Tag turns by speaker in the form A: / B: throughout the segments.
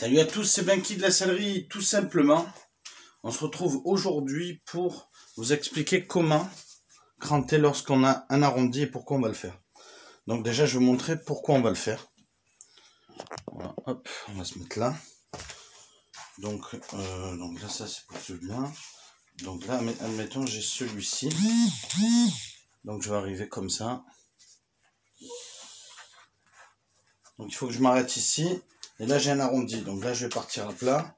A: Salut à tous, c'est Blanky de la sellerie, tout simplement. On se retrouve aujourd'hui pour vous expliquer comment cranter lorsqu'on a un arrondi et pourquoi on va le faire. Donc déjà, je vais vous montrer pourquoi on va le faire. Voilà, hop, on va se mettre là. Donc là, ça c'est pour celui-là. Donc là, admettons, j'ai celui-ci. Donc je vais arriver comme ça. Donc il faut que je m'arrête ici. Et là, j'ai un arrondi. Donc là, je vais partir à plat.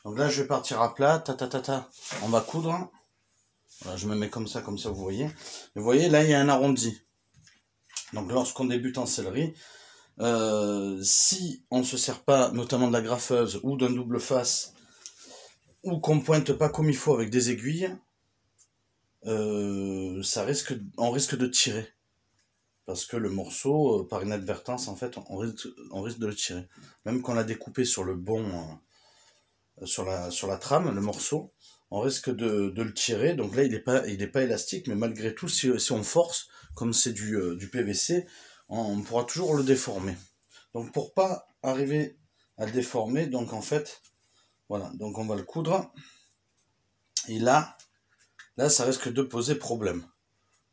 A: Donc là, je vais partir à plat. On va coudre. Voilà, je me mets comme ça, vous voyez. Et vous voyez, là, il y a un arrondi. Donc lorsqu'on débute en sellerie, si on ne se sert pas notamment de la graffeuse ou d'un double face, ou qu'on pointe pas comme il faut avec des aiguilles, on risque de tirer. Parce que le morceau, par inadvertance, en fait, on risque de le tirer. Même qu'on l'a découpé sur le bon, sur la trame, le morceau, on risque de le tirer. Donc là, il est pas élastique, mais malgré tout, si on force, comme c'est du PVC, on pourra toujours le déformer. Donc pour pas arriver à le déformer, donc en fait, voilà, donc on va le coudre. Et là, ça risque de poser problème.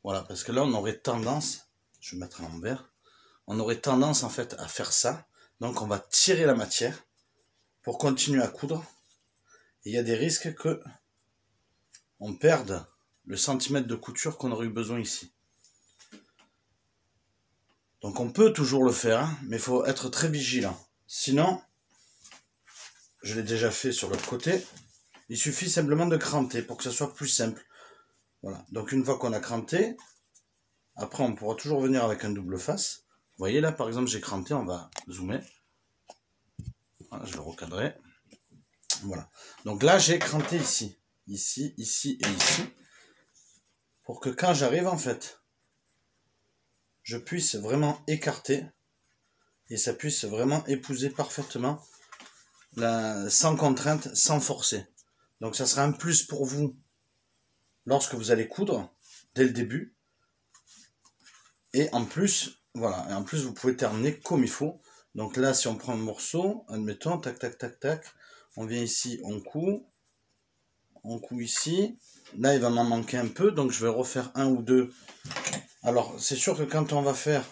A: Voilà, parce que là, on aurait tendance... Je vais mettre à l'envers. On aurait tendance en fait à faire ça. Donc on va tirer la matière pour continuer à coudre. Et il y a des risques que on perde le centimètre de couture qu'on aurait eu besoin ici. Donc on peut toujours le faire, hein, mais il faut être très vigilant. Sinon, je l'ai déjà fait sur l'autre côté, il suffit simplement de cranter pour que ça soit plus simple. Voilà. Donc une fois qu'on a cranté, après, on pourra toujours venir avec un double face. Vous voyez là, par exemple, j'ai cranté, on va zoomer. Voilà, je vais recadrer. Voilà. Donc là, j'ai cranté ici. Ici, ici et ici. Pour que quand j'arrive, en fait, je puisse vraiment écarter. Et ça puisse vraiment épouser parfaitement, sans contrainte, sans forcer. Donc ça sera un plus pour vous lorsque vous allez coudre, dès le début. Et en plus, voilà, et en plus vous pouvez terminer comme il faut. Donc là, si on prend le morceau, admettons, tac, tac, tac, tac, on vient ici, on coud ici. Là, il va m'en manquer un peu, donc je vais refaire un ou deux. Alors, c'est sûr que quand on va faire,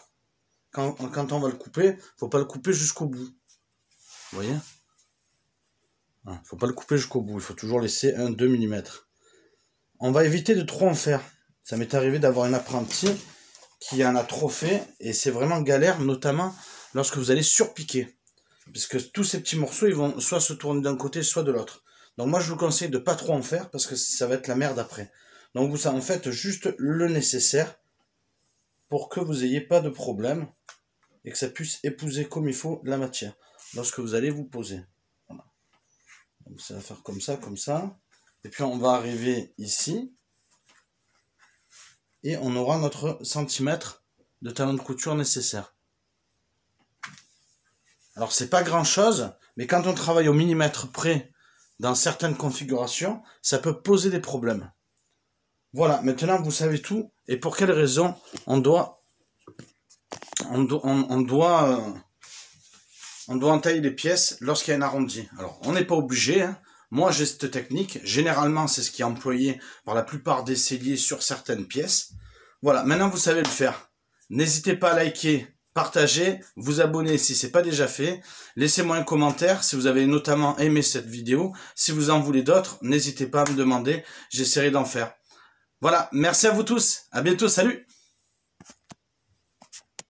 A: quand on va le couper, faut pas le couper jusqu'au bout. Vous voyez? Faut pas le couper jusqu'au bout, il faut toujours laisser 1-2 mm. On va éviter de trop en faire. Ça m'est arrivé d'avoir un apprenti qui en a trop fait, et c'est vraiment galère, notamment lorsque vous allez surpiquer. Parce que tous ces petits morceaux, ils vont soit se tourner d'un côté, soit de l'autre. Donc moi, je vous conseille de pas trop en faire, parce que ça va être la merde après. Donc vous en faites juste le nécessaire, pour que vous n'ayez pas de problème, et que ça puisse épouser comme il faut la matière, lorsque vous allez vous poser. Voilà. Donc ça va faire comme ça, et puis on va arriver ici, et on aura notre centimètre de talon de couture nécessaire. Alors c'est pas grand chose, mais quand on travaille au millimètre près, dans certaines configurations, ça peut poser des problèmes. Voilà, maintenant vous savez tout, et pour quelles raisons on doit entailler les pièces lorsqu'il y a un arrondi. Alors on n'est pas obligé, hein. Moi j'ai cette technique, généralement c'est ce qui est employé par la plupart des selliers sur certaines pièces. Voilà, maintenant vous savez le faire. N'hésitez pas à liker, partager, vous abonner si ce n'est pas déjà fait. Laissez-moi un commentaire si vous avez notamment aimé cette vidéo. Si vous en voulez d'autres, n'hésitez pas à me demander, j'essaierai d'en faire. Voilà, merci à vous tous, à bientôt, salut!